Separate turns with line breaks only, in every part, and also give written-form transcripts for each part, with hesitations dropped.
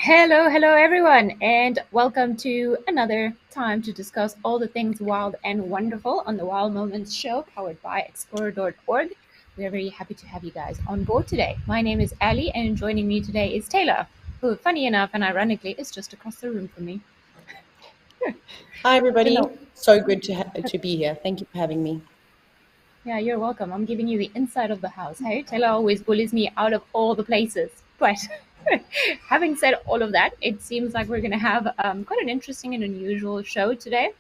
Hello everyone, and welcome to another time to discuss all the things wild and wonderful on the Wild Moments show powered by Explorer.org. We're very happy to have you guys on board today. My name is Ali, and joining me today is Taylor, who, funny enough and ironically, is just across the room from me.
Hi, everybody.
Taylor,
So good to be here. Thank you for having me.
yeah, you're welcome. I'm giving you the inside of the house. Hey, Taylor always bullies me out of all the places. But having said all of that, it seems like we're going to have quite an interesting and unusual show today.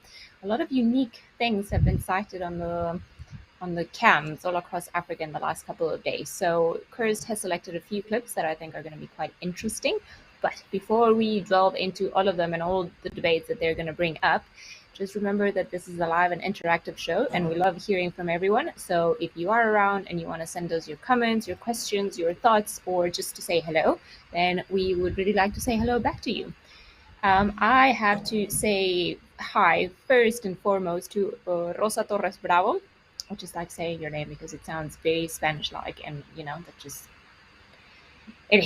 A lot of unique things have been cited on the cams all across Africa in the last couple of days. So Kurst has selected a few clips that I think are going to be quite interesting. But before we delve into all of them and all the debates that they're going to bring up, just remember that this is a live and interactive show, and we love hearing from everyone. So if you are around and you want to send us your comments, your questions, your thoughts, or just to say hello, then we would really like to say hello back to you. I have to say hi first and foremost to Rosa Torres Bravo, which is like saying your name because it sounds very Spanish-like, and that just it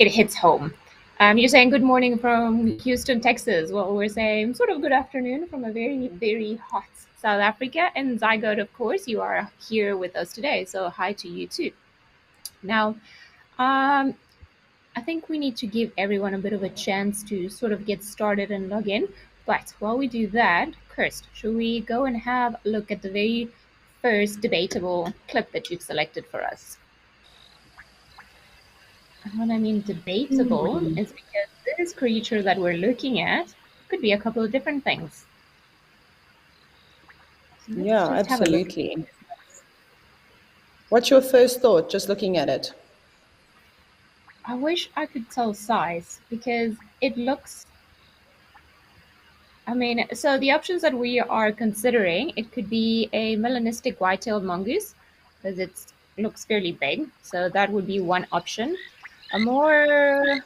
hits home. You're saying good morning from Houston, Texas. Well, we're saying sort of good afternoon from a very, very hot South Africa. And Zygote, of course, you are here with us today. So hi to you too. Now, I think we need to give everyone a bit of a chance to sort of get started and log in. But while we do that, Kirst, should we go and have a look at the very first debatable clip that you've selected for us? And when I mean debatable, is because this creature that we're looking at could be a couple of different things. So let's
Yeah,
just have a look.
absolutely. What's your first thought just looking at it?
I wish I could tell size because it looks. So the options that we are considering, it could be a melanistic white-tailed mongoose because it looks fairly big. So that would be one option. A more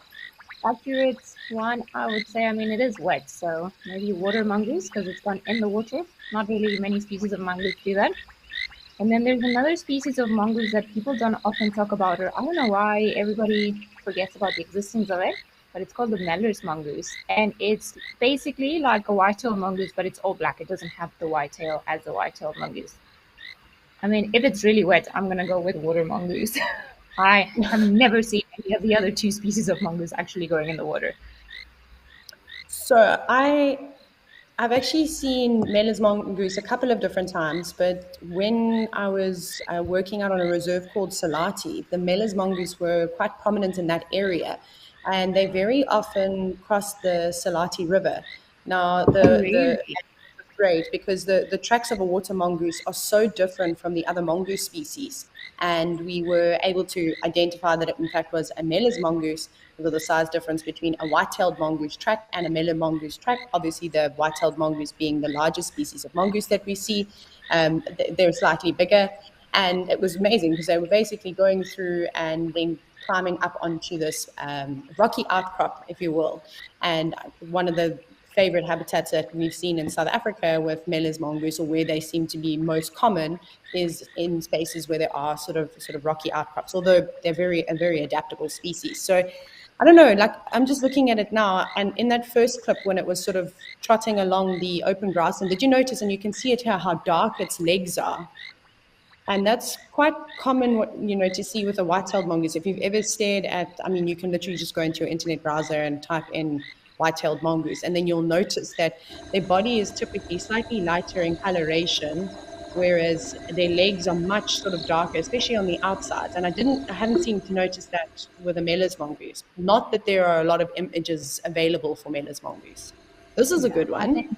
accurate one, I would say, it is wet, so maybe water mongoose because it's gone in the water. Not really many species of mongoose do that. And then there's another species of mongoose that people don't often talk about, or I don't know why everybody forgets about the existence of it, but it's called the Meller's mongoose. And it's basically like a white-tailed mongoose, but it's all black. It doesn't have the white tail as the white-tailed mongoose. If it's really wet, I'm going to go with water mongoose. I have never seen any of the other two species of mongoose actually going in the water.
So I've actually seen Mela's mongoose a couple of different times, but when I was working out on a reserve called Salati, the Mela's mongoose were quite prominent in that area, and they very often cross the Salati River. Now,
Oh,
the
really?
great because the tracks of a water mongoose are so different from the other mongoose species. And we were able to identify that it, in fact, was a Mel's mongoose because of the size difference between a white-tailed mongoose track and a Mela mongoose track. Obviously, the white-tailed mongoose being the largest species of mongoose that we see, they're slightly bigger. And it was amazing because they were basically going through and then climbing up onto this rocky outcrop, if you will. And one of the favorite habitats that we've seen in South Africa with Mel's mongoose, or where they seem to be most common, is in spaces where there are sort of rocky outcrops. Although they're a very adaptable species. So I don't know. Like I'm just looking at it now, and in that first clip when it was sort of trotting along the open grass, and did you notice? And you can see it here how dark its legs are. And that's quite common, to see with a white-tailed mongoose. If you've ever stared at, you can literally just go into your internet browser and type in white-tailed mongoose, and then you'll notice that their body is typically slightly lighter in coloration, whereas their legs are much sort of darker, especially on the outsides. And I hadn't seemed to notice that with a Mel's mongoose. Not that there are a lot of images available for Mel's mongoose. This is a
Yeah,
good one.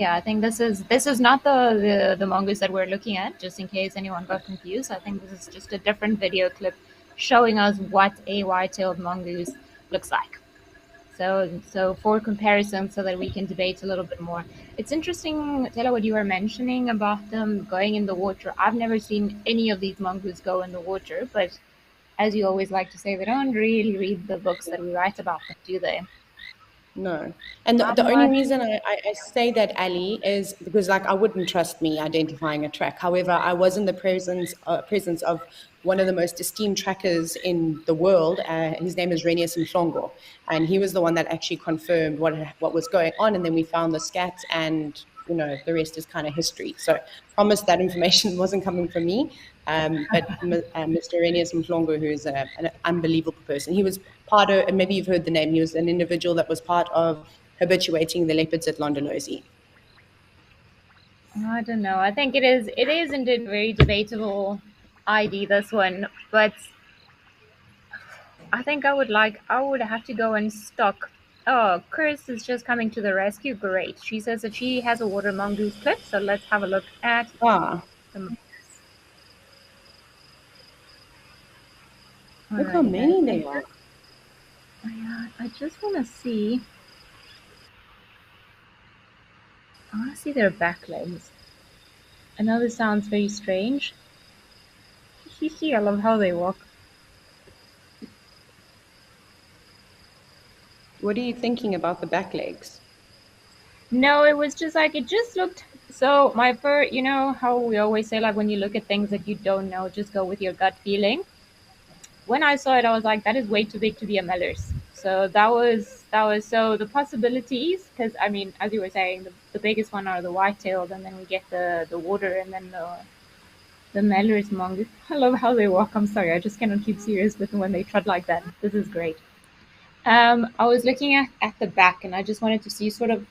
I think this is not the mongoose that we're looking at. Just in case anyone got confused, I think this is just a different video clip showing us what a white-tailed mongoose looks like. So for comparison, so that we can debate a little bit more. It's interesting, Taylor, what you were mentioning about them going in the water. I've never seen any of these mongoose go in the water, but as you always like to say, they don't really read the books that we write about them, do they?
No. And the
I'm
only
like,
reason I say that, Ali, is because like I wouldn't trust me identifying a track. However, I was in the presence of one of the most esteemed trackers in the world. His name is Renius Mhlongo, and he was the one that actually confirmed what was going on. And then we found the scat, and the rest is kind of history. So promise that information wasn't coming from me. But Mr. Renius Mhlongo, who is an unbelievable person, he was part of, and maybe you've heard the name, he was an individual that was part of habituating the leopards at Londonderry.
I don't know. I think it is indeed very debatable ID, this one, but I think I would have to go and stalk. Oh, Chris is just coming to the rescue. Great. She says that she has a water mongoose clip, so let's have a look at
Ah,
the.
look how
Alrighty then.
many there are.
I just want to see. I want to see their back legs. I know this sounds very strange. I love how they walk.
What are you thinking about the back legs?
No, it was just like it just looked so my first, how we always say like when you look at things that you don't know, just go with your gut feeling. When I saw it, I was like, that is way too big to be a Mellors. So that was so the possibilities, because I mean, as you were saying, the biggest one are the white-tailed, and then we get the water, and then the Mellors mongoose. I love how they walk. I'm sorry, I just cannot keep serious with them when they trot like that. This is great. I was looking at the back, and I just wanted to see sort of,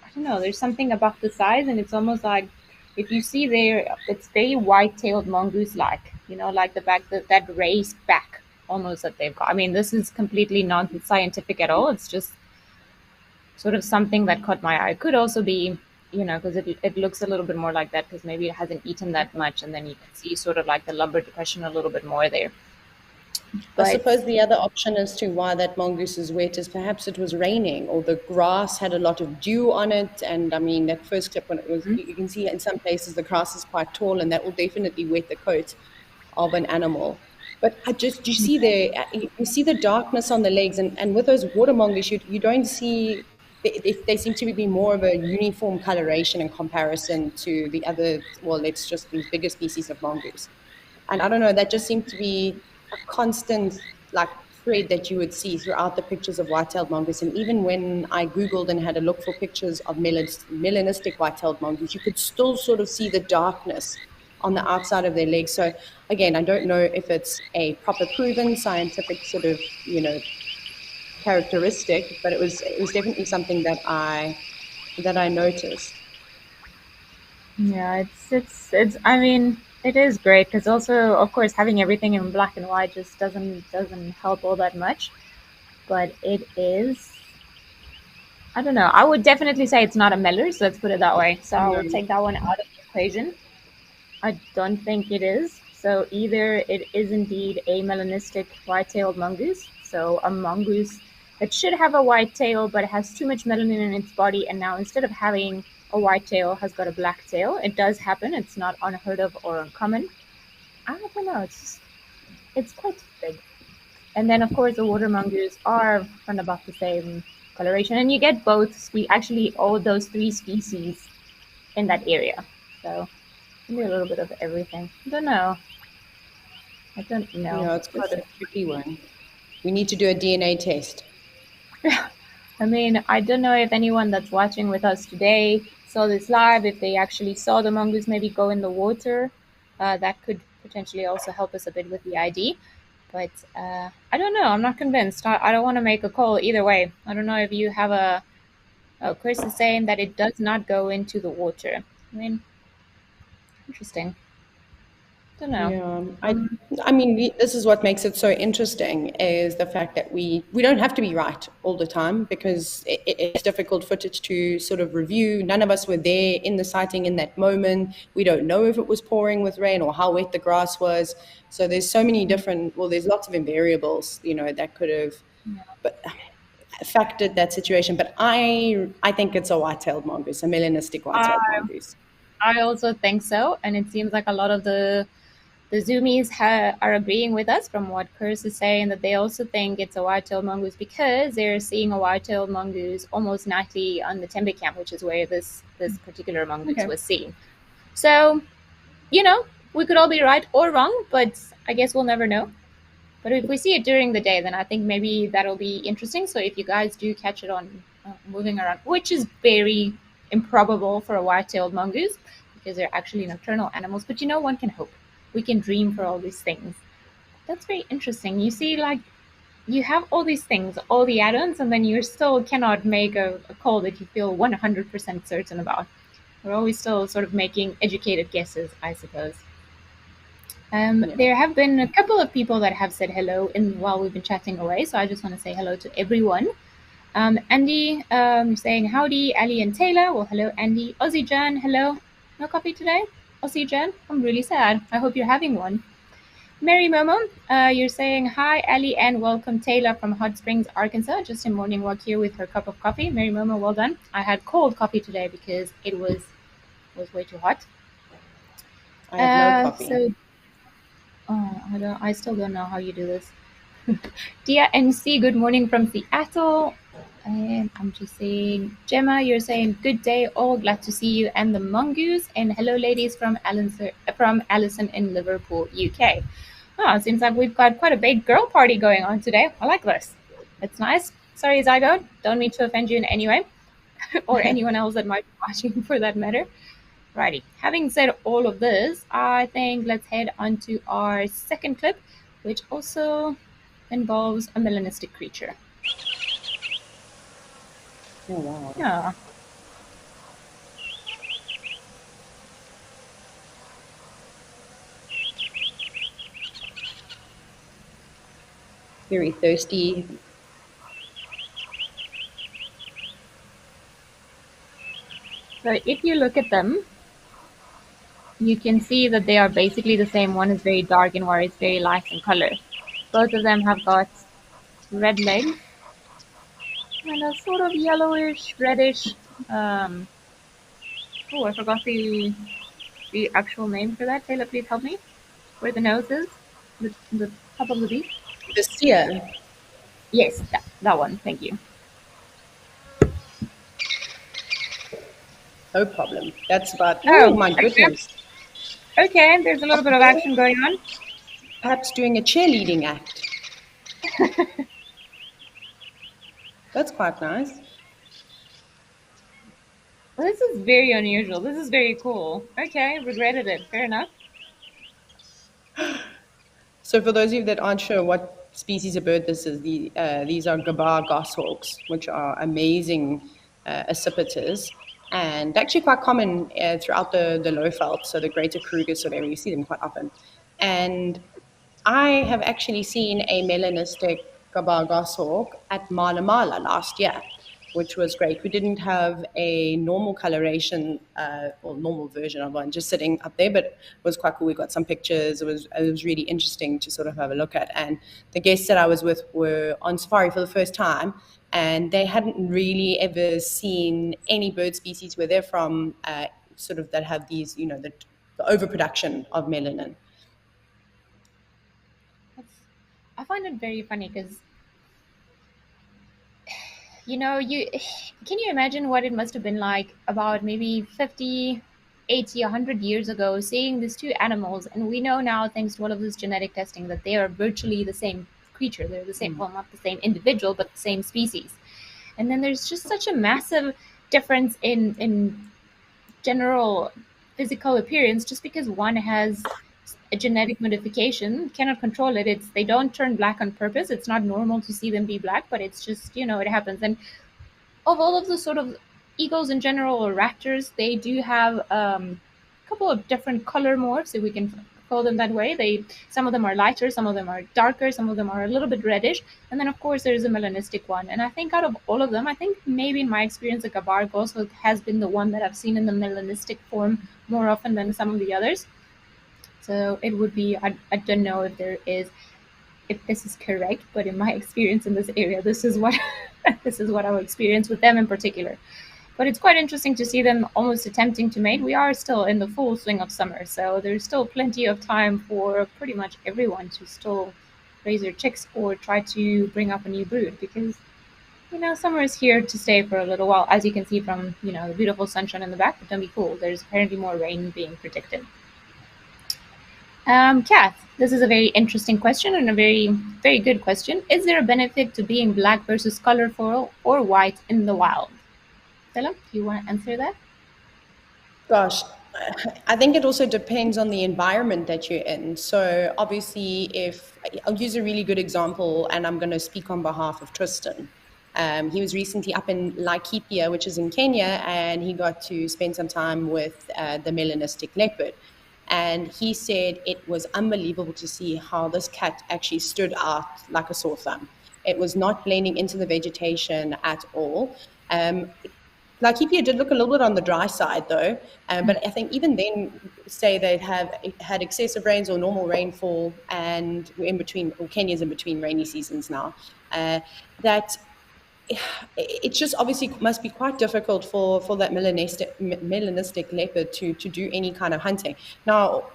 I don't know, there's something about the size, and it's almost like if you see there, it's very white-tailed mongoose-like, like the back, that raised back almost that they've got. I mean, this is completely not scientific at all. It's just sort of something that caught my eye. It could also be, because it looks a little bit more like that because maybe it hasn't eaten that much, and then you can see sort of like the lumbar depression a little bit more there.
I
But
suppose the other option as to why that mongoose is wet is perhaps it was raining or the grass had a lot of dew on it. And I mean, that first clip when it was, you can see in some places the grass is quite tall, and that will definitely wet the coat of an animal. But you see you see the darkness on the legs, and with those water mongoose, you don't see, they seem to be more of a uniform coloration in comparison to the other, well, it's just these bigger species of mongoose. And I don't know, that just seemed to be a constant like thread that you would see throughout the pictures of white-tailed mongoose. And even when I Googled and had a look for pictures of melanistic white-tailed mongoose, you could still sort of see the darkness on the outside of their legs. So again, I don't know if it's a proper proven scientific sort of, characteristic, but it was definitely something that I noticed.
yeah, it's. I mean, it is great because also, of course, having everything in black and white just doesn't help all that much. But it is. I don't know. I would definitely say it's not a Mellors. Let's put it that way. So I will
No.
take that one out of the equation. I don't think it is. So either it is indeed a melanistic white-tailed mongoose, so a mongoose that should have a white tail but has too much melanin in its body, and now instead of having a white tail has got a black tail. It does happen. It's not unheard of or uncommon. I don't know. It's quite big. And then of course the water mongoose are from about the same coloration, and you get both actually all those three species in that area. So maybe a little bit of everything. I don't know. I don't know.
Yeah, it's quite a tricky one. We need to do a DNA test.
I mean, I don't know if anyone that's watching with us today saw this live, if they actually saw the mongoose maybe go in the water. That could potentially also help us a bit with the ID. But I don't know. I'm not convinced. I don't want to make a call either way. I don't know if you have a. Oh, Chris is saying that it does not go into the water. I mean, interesting. Don't know.
Yeah, I mean, this is what makes it so interesting is the fact that we don't have to be right all the time because it's difficult footage to sort of review. None of us were there in the sighting in that moment. We don't know if it was pouring with rain or how wet the grass was. So there's so many different, well, there's lots of variables, that could have, but affected that situation. But I think it's a white-tailed mongoose, a melanistic
I
white-tailed mongoose.
I also think so, and it seems like a lot of the The Zoomies are agreeing with us from what Curse is saying, that they also think it's a white-tailed mongoose because they're seeing a white-tailed mongoose almost nightly on the timber camp, which is where this particular mongoose
Okay.
was seen. So, you know, we could all be right or wrong, but I guess we'll never know. But if we see it during the day, then I think maybe that'll be interesting. So if you guys do catch it on moving around, which is very improbable for a white-tailed mongoose because they're actually nocturnal animals, but one can hope. We can dream for all these things. That's very interesting. You see, like, you have all these things, all the add-ons, and then you still cannot make a call that you feel 100% certain about. We're always still sort of making educated guesses, I suppose.
Yeah.
There have been a couple of people that have said hello while we've been chatting away, so I just want to say hello to everyone. Andy saying howdy, Ali and Taylor. Well, hello, Andy. Aussie Jan, hello. No coffee today? Aussie Jan, I'm really sad. I hope you're having one. Mary Momo, you're saying hi, Ali, and welcome Taylor from Hot Springs, Arkansas. Just a morning walk here with her cup of coffee. Mary Momo, well done. I had cold coffee today because it was way too hot.
I have no coffee.
So I still don't know how you do this. Dear MC, good morning from Seattle. And I'm just saying, Gemma, you're saying good day, all glad to see you and the mongoose. And hello, ladies from Allison in Liverpool, UK. Oh, it seems like we've got quite a big girl party going on today. I like this. It's nice. Sorry, Zygo, don't mean to offend you in any way, or anyone else that might be watching for that matter. Righty. Having said all of this, I think let's head on to our second clip, which also involves a melanistic creature.
Oh, wow.
Yeah.
Very thirsty.
So if you look at them, you can see that they are basically the same. One is very dark and one is very light in color. Both of them have got red legs and a sort of yellowish, reddish. Oh, I forgot the actual name for that. Taylor, please help me. Where the nose is, the top of the beak.
The seer.
Yes, that one. Thank you.
No problem. That's about, oh
Oh,
my
okay.
goodness.
Okay, there's a little bit of action going on.
Perhaps doing a cheerleading act. That's quite nice.
Well, this is very unusual. This is very cool. Okay, regretted it. Fair enough.
So for those of you that aren't sure what species of bird this is, these are gabar goshawks, which are amazing accipiters and actually quite common throughout the low veld, so the greater Kruger sort of area. You see them quite often. And I have actually seen a melanistic gabar goshawk at Mala Mala last year, which was great. We didn't have a normal coloration or normal version of one just sitting up there, but it was quite cool. We got some pictures. It was really interesting to sort of have a look at. And the guests that I was with were on safari for the first time, and they hadn't really ever seen any bird species where they're from, sort of that have these, the overproduction of melanin.
I find it very funny because you can you imagine what it must have been like about maybe 50, 80, 100 years ago, seeing these two animals, and we know now, thanks to all of this genetic testing, that they are virtually the same creature. They're the same, well, not the same individual, but the same species. And then there's just such a massive difference in general physical appearance, just because one has a genetic modification, cannot control it. They don't turn black on purpose. It's not normal to see them be black, but it's just, it happens. And of all of the sort of eagles in general, or raptors, they do have a couple of different color morphs, if we can call them that way. Some of them are lighter, some of them are darker, some of them are a little bit reddish, and then of course there's a melanistic one. And I think out of all of them, I think maybe in my experience, the gabar goshawk has been the one that I've seen in the melanistic form more often than some of the others. So it would be, I don't know if this is correct, but in my experience in this area, this is what this is what I've experienced with them in particular. But it's quite interesting to see them almost attempting to mate. We are still in the full swing of summer, so there's still plenty of time for pretty much everyone to still raise their chicks or try to bring up a new brood, because summer is here to stay for a little while. As you can see from the beautiful sunshine in the back, but don't be fooled. There's apparently more rain being predicted. Kath, this is a very interesting question and a very, very good question. Is there a benefit to being black versus colorful or white in the wild? Stella, do you want to answer that?
Gosh, I think it also depends on the environment that you're in. So obviously, if I'll use a really good example, and I'm going to speak on behalf of Tristan. He was recently up in Laikipia, which is in Kenya, and he got to spend some time with the melanistic leopard. And he said it was unbelievable to see how this cat actually stood out like a sore thumb. It was not blending into the vegetation at all. Laikipia did look a little bit on the dry side, though. But I think even then, say they have had excessive rains or normal rainfall, and we're in between, or Kenya's in between rainy seasons now, that it just obviously must be quite difficult for that melanistic leopard to do any kind of hunting. Now,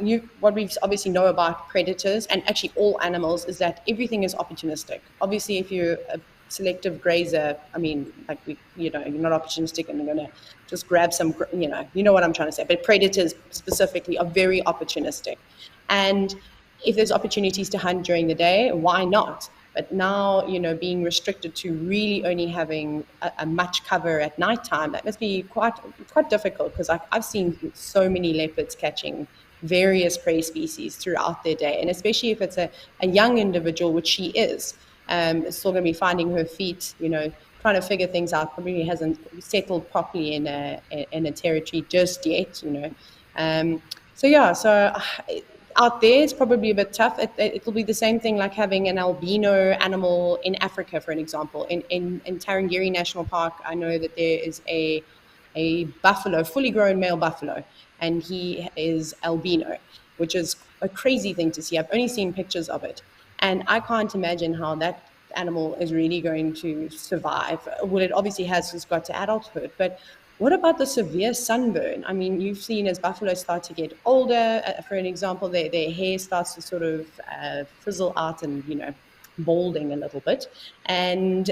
what we obviously know about predators and actually all animals is that everything is opportunistic. Obviously, if you're a selective grazer, I mean, like you're not opportunistic and you're going to just grab some, you know what I'm trying to say. But predators specifically are very opportunistic, and if there's opportunities to hunt during the day, why not? But now, being restricted to really only having a much cover at nighttime, that must be quite difficult, because I've seen so many leopards catching various prey species throughout their day. And especially if it's a young individual, which she is, still going to be finding her feet, trying to figure things out, probably hasn't settled properly in a territory just yet, So yeah, out there, it's probably a bit tough. It'll be the same thing like having an albino animal in Africa, for an example. In Tarangire National Park, I know that there is a buffalo, fully grown male buffalo, and he is albino, which is a crazy thing to see. I've only seen pictures of it, and I can't imagine how that animal is really going to survive. Well, it obviously has just got to adulthood, but what about the severe sunburn? I mean, you've seen as buffaloes start to get older, for an example, their hair starts to sort of frizzle out and, balding a little bit. And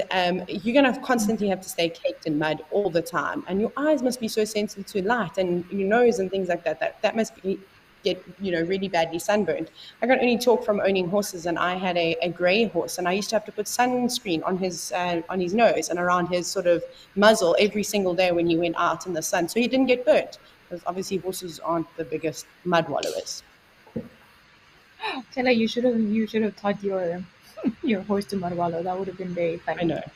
you're going to constantly have to stay caked in mud all the time. And your eyes must be so sensitive to light, and your nose and things like that. That must get really badly sunburned. I can only talk from owning horses, and I had a grey horse, and I used to have to put sunscreen on his nose and around his sort of muzzle every single day when he went out in the sun, so he didn't get burnt, because obviously horses aren't the biggest mud wallowers.
Tella, you should have taught your your horse to Marwalo. That would have been very
I
funny.
know. You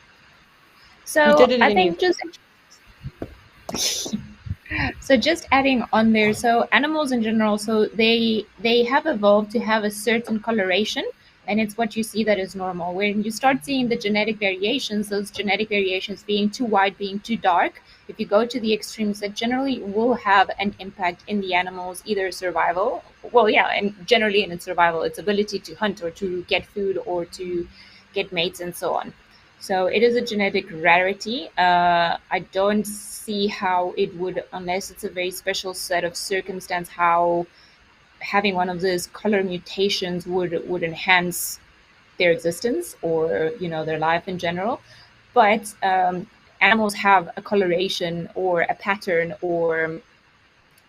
So
did it
I
in your
think just adding on there, so animals in general, so they have evolved to have a certain coloration, and it's what you see that is normal. When you start seeing the genetic variations, those genetic variations being too white, being too dark, if you go to the extremes, that generally will have an impact in the animal's either survival, well, yeah, and generally in its survival, its ability to hunt or to get food or to get mates and so on. So it is a genetic rarity. I don't see how it would, unless it's a very special set of circumstance, how having one of those color mutations would enhance their existence or their life in general. But animals have a coloration or a pattern or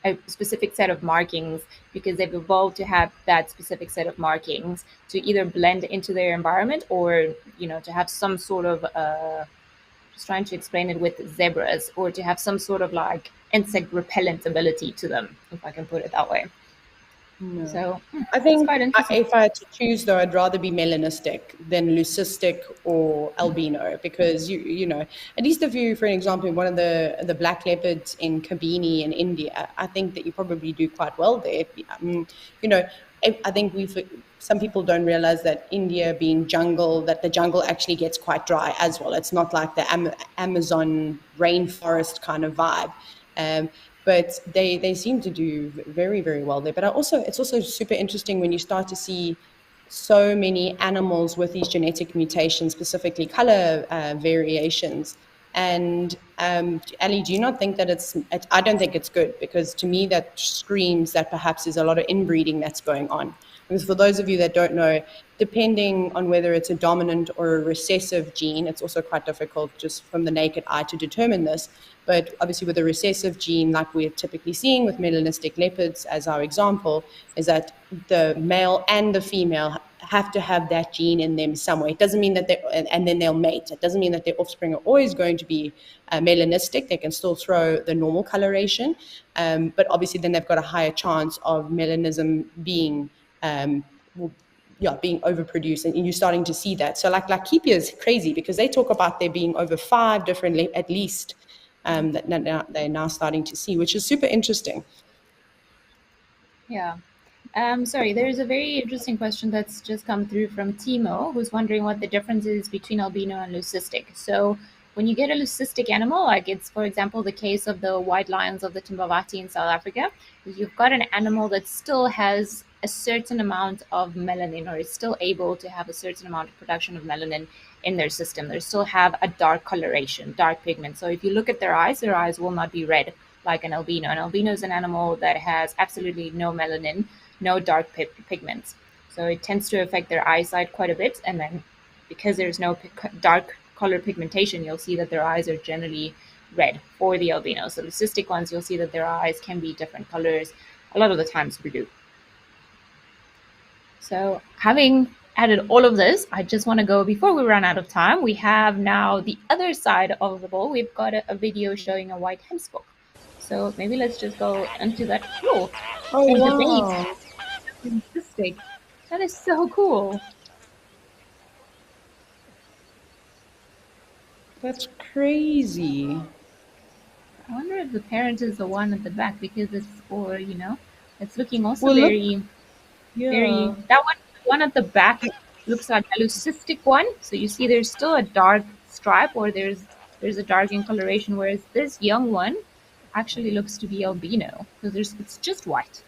a specific set of markings because they've evolved to have that specific set of markings to either blend into their environment or to have some sort of just trying to explain it with zebras, or to have some sort of like insect repellent ability to them, if I can put it that way.
No.
So
I
it's
think
quite interesting.
if I had to choose, though, I'd rather be melanistic than leucistic or albino, because at least if you, for an example, one of the black leopards in Kabini in India, I think that you probably do quite well there. You know, I think some people don't realize that India being jungle, that the jungle actually gets quite dry as well. It's not like the Amazon rainforest kind of vibe. Um, but they seem to do very, very well there. But it's also super interesting when you start to see so many animals with these genetic mutations, specifically color variations. And Ali, do you not think that I don't think it's good, because to me that screams that perhaps there's a lot of inbreeding that's going on. Because for those of you that don't know, depending on whether it's a dominant or a recessive gene, it's also quite difficult just from the naked eye to determine this. But obviously, with a recessive gene, like we're typically seeing with melanistic leopards, as our example, is that the male and the female have to have that gene in them somewhere. It doesn't mean that and then they'll mate. It doesn't mean that their offspring are always going to be melanistic. They can still throw the normal coloration, but obviously then they've got a higher chance of melanism being being overproduced, and you're starting to see that. So like Kipia is crazy, because they talk about there being over 5 different at least that now, they're now starting to see, which is super interesting.
Yeah. Sorry, there's a very interesting question that's just come through from Timo, who's wondering what the difference is between albino and leucistic. So, when you get a leucistic animal, like it's, for example, the case of the white lions of the Timbavati in South Africa, you've got an animal that still has a certain amount of melanin, or is still able to have a certain amount of production of melanin in their system. They still have a dark coloration, dark pigment. So, if you look at their eyes will not be red like an albino. An albino is an animal that has absolutely no melanin, no dark pigments. So it tends to affect their eyesight quite a bit. And then because there's no dark color pigmentation, you'll see that their eyes are generally red for the albino. So the cystic ones, you'll see that their eyes can be different colors, a lot of the times blue. So having added all of this, I just want to go, before we run out of time, we have now the other side of the bowl. We've got a video showing a white hemspoke. So maybe let's just go into that. Oh,
Oh,
and the base
wow.
fantastic. That is so cool.
That's crazy.
I wonder if the parent is the one at the back, because it's, or it's looking also
Well, look,
very,
yeah.
very. That one at the back looks like a leucistic one. So you see, there's still a dark stripe, or there's a dark coloration, whereas this young one actually looks to be albino, because it's just white.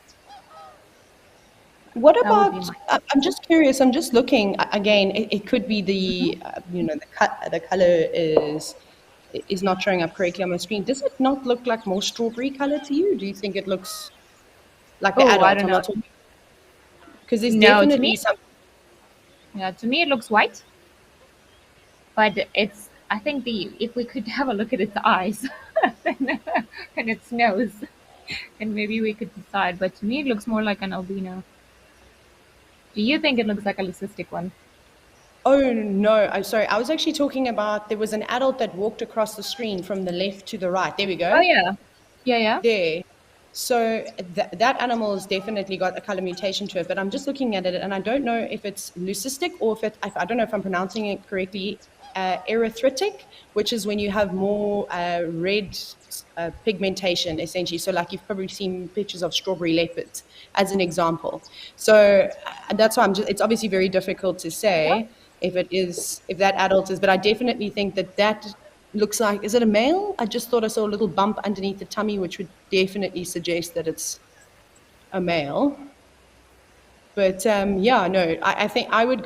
What
That would be
about?
my.
I'm just curious. I'm just looking again. It could be
Mhm.
the color is not showing up correctly on my screen. Does it not look like more strawberry color to you? Do you think it looks like the
Oh, I
adult?
don't
I'm
know.
not talking, because there's
No, to
definitely
me,
some.
yeah, to me it looks white. But it's, I think, the if we could have a look at its eyes and its nose, and maybe we could decide. But to me, it looks more like an albino. Do you think it looks like a leucistic one?
Oh no, I'm sorry. I was actually talking about, there was an adult that walked across the screen from the left to the right. There we
Oh
go.
yeah, yeah, yeah.
There. So that animal has definitely got a color mutation to it, but I'm just looking at it and I don't know if it's leucistic, or if I don't know if I'm pronouncing it correctly, erythritic, which is when you have more red pigmentation, essentially. So, like, you've probably seen pictures of strawberry leopards as an example. So that's why it's obviously very difficult to
Yeah.
say if that adult is, but I definitely think that looks like, is it a male? I just thought I saw a little bump underneath the tummy, which would definitely suggest that it's a male. But yeah, no, I think I would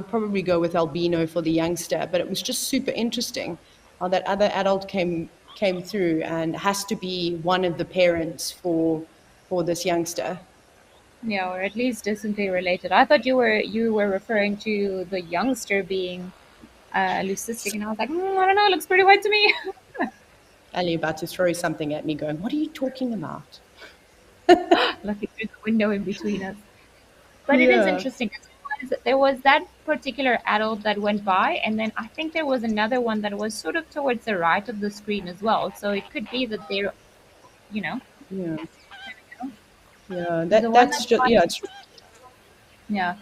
probably go with albino for the youngster. But it was just super interesting how that other adult came through, and has to be one of the parents for this youngster.
Yeah, or at least distantly related. I thought you were referring to the youngster being leucistic, and I was like, I don't know, it looks pretty white to me.
Ali about to throw something at me, going, "What are you talking about?"
Looking through the window in between us. But it is
Yeah.
interesting. There was that particular adult that went by, and then I think there was another one that was sort of towards the right of the screen as well. So it could be that they're, you know,
Yeah.
because
Yeah.
the one
That's
that's
just, yeah, it's
yeah.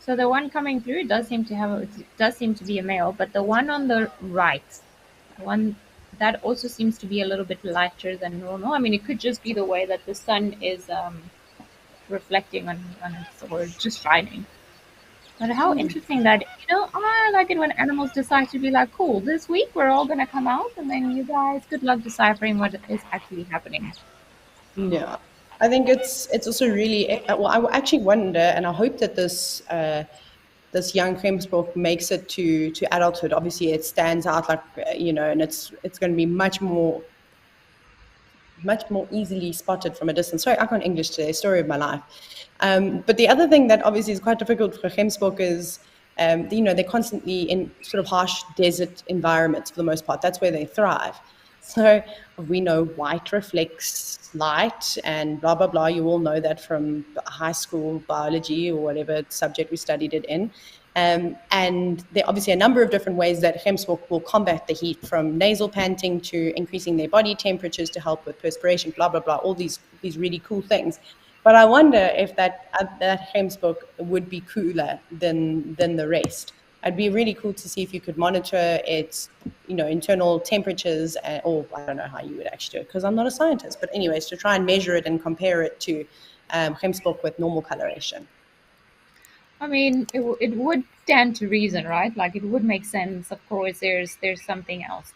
So the one coming through does seem to it does seem to be a male, but the one on the right, the one that also seems to be a little bit lighter than normal. I mean, it could just be the way that the sun is reflecting on it, or just shining. But how interesting that, I like it when animals decide to be like, cool, this week we're all going to come out, and then you guys, good luck deciphering what is actually happening.
Yeah, I think it's also really, well. I actually wonder, and I hope that this young Gemsbok makes it to adulthood, obviously it stands out like, and it's going to be much more easily spotted from a distance. Sorry, I can't English today, story of my life. But the other thing that obviously is quite difficult for Gemsbok is, they're constantly in sort of harsh desert environments for the most part. That's where they thrive. So we know white reflects light and blah, blah, blah. You all know that from high school biology or whatever subject we studied it in. And there are obviously a number of different ways that Gemsbok will combat the heat, from nasal panting to increasing their body temperatures to help with perspiration, blah, blah, blah, all these really cool things. But I wonder if that Gemsbok would be cooler than the rest. It'd be really cool to see if you could monitor its, internal temperatures, or I don't know how you would actually do it because I'm not a scientist. But anyways, to try and measure it and compare it to Gemsbok with normal coloration.
I mean, it would stand to reason, right? Like, it would make sense. Of course, there's something else.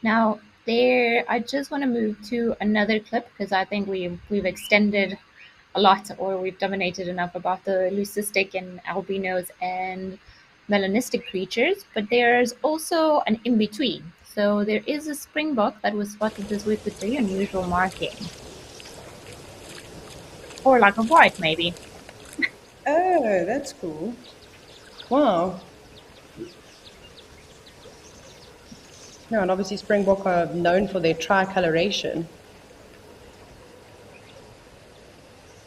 Now, I just want to move to another clip because I think we've extended a lot, or we've dominated enough about the leucistic and albinos and melanistic creatures. But there's also an in between. So there is a springbok that was spotted this week with very unusual marking, or lack of white, maybe.
Oh, that's cool. Wow. No, and obviously springbok are known for their tricoloration.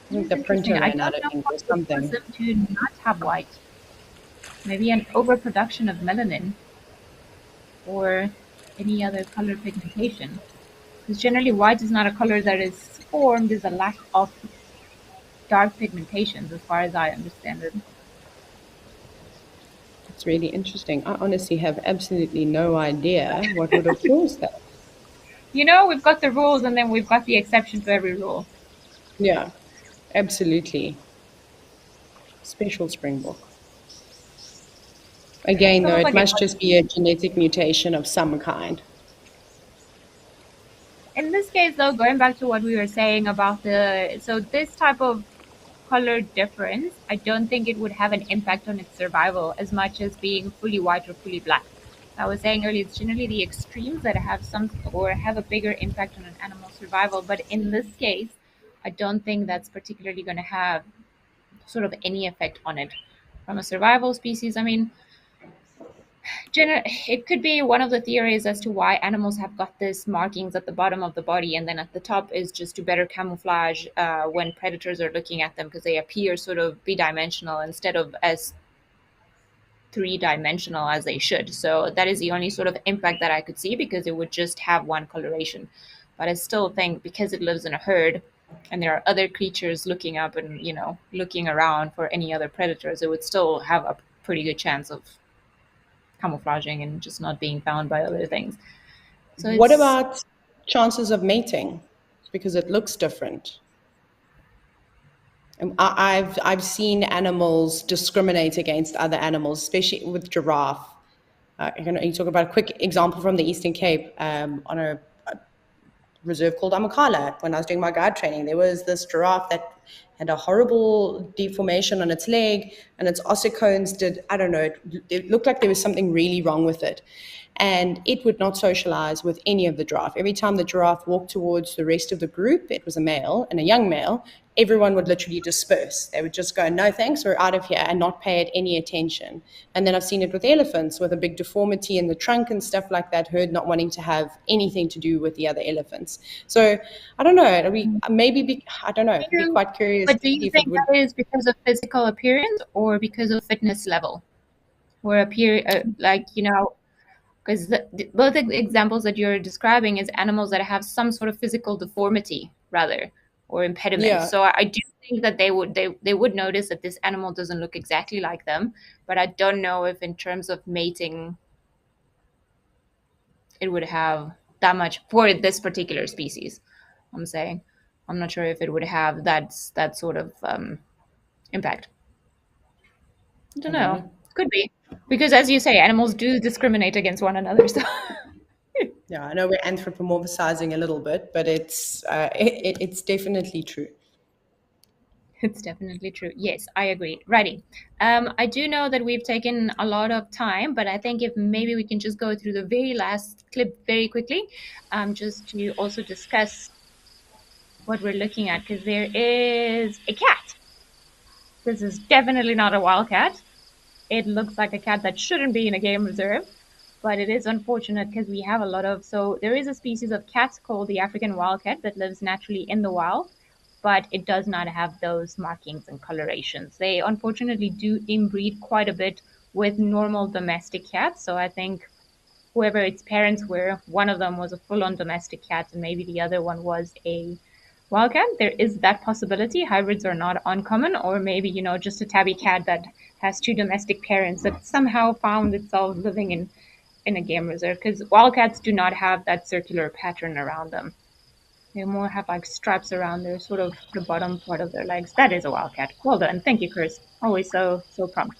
I think the printer ran out of ink or something.
Them to not have white. Maybe an overproduction of melanin or any other color pigmentation. Because generally white is not a color that is formed as a lack of dark pigmentations, as far as I understand it.
It's really interesting. I honestly have absolutely no idea what would have caused that.
We've got the rules and then we've got the exception to every rule.
Yeah, absolutely. Special springbok. Again, though, it must just be a genetic mutation of some kind.
In this case, though, going back to what we were saying about this type of color difference, I don't think it would have an impact on its survival as much as being fully white or fully black. I was saying earlier, it's generally the extremes that have a bigger impact on an animal's survival. But in this case, I don't think that's particularly going to have sort of any effect on it. From a survival species, I mean, it could be one of the theories as to why animals have got this markings at the bottom of the body, and then at the top is just to better camouflage when predators are looking at them, because they appear sort of bidimensional instead of as three-dimensional as they should. So that is the only sort of impact that I could see, because it would just have one coloration. But I still think because it lives in a herd and there are other creatures looking up and looking around for any other predators, it would still have a pretty good chance of camouflaging and just not being found by other things. So
what about chances of mating? Because it looks different. I've seen animals discriminate against other animals, especially with giraffe. You talk about a quick example from the Eastern Cape, on a reserve called Amakala. When I was doing my guide training, there was this giraffe that had a horrible deformation on its leg, and its ossicones it looked like there was something really wrong with it. And it would not socialize with any of the giraffe. Every time the giraffe walked towards the rest of the group, it was a male and a young male, everyone would literally disperse. They would just go, no thanks, we're out of here, and not pay it any attention. And then I've seen it with elephants, with a big deformity in the trunk and stuff like that, herd not wanting to have anything to do with the other elephants. So I don't know, I don't know, I'd be quite curious.
But do you think that is because of physical appearance or because of fitness level? Or because both examples that you're describing is animals that have some sort of physical deformity, rather, or impediment.
Yeah.
So I do think that they would notice that this animal doesn't look exactly like them, but I don't know if in terms of mating it would have that much for this particular species. I'm not sure if it would have that sort of impact. I don't know. Could be. Because as you say, animals do discriminate against one another. So
yeah, I know we're anthropomorphizing a little bit, but it's definitely true.
It's definitely true. Yes, I agree. Righty. I do know that we've taken a lot of time, but I think if maybe we can just go through the very last clip very quickly, just to also discuss what we're looking at, because there is a cat. This is definitely not a wildcat. It looks like a cat that shouldn't be in a game reserve, but it is unfortunate because we have a lot of. So there is a species of cat called the African wildcat that lives naturally in the wild, but it does not have those markings and colorations. They unfortunately do inbreed quite a bit with normal domestic cats. So I think whoever its parents were, one of them was a full-on domestic cat, and maybe the other one was a wildcat. There is that possibility. Hybrids are not uncommon, or maybe just a tabby cat that has two domestic parents that somehow found itself living in a game reserve. Because wildcats do not have that circular pattern around them. They more have like stripes around their sort of the bottom part of their legs. That is a wildcat. Well done. Thank you, Chris. Always so prompt.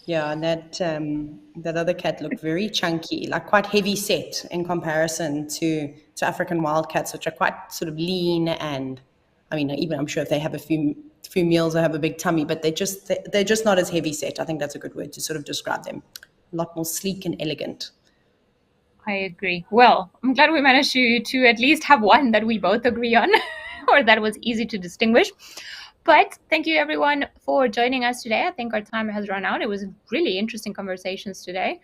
Yeah, and that other cat looked very chunky, like quite heavy set in comparison to African wildcats, which are quite sort of lean. And I mean, even I'm sure if they have a few meals, they have a big tummy, but they're just not as heavy set. I think that's a good word to sort of describe them. A lot more sleek and elegant.
I agree. Well, I'm glad we managed to at least have one that we both agree on, or that was easy to distinguish. But thank you everyone for joining us today. I think our time has run out. It was really interesting conversations today.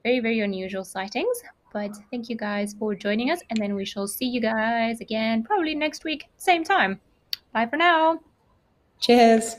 Very, very unusual sightings. But thank you guys for joining us, and then we shall see you guys again probably next week, same time. Bye for now.
Cheers.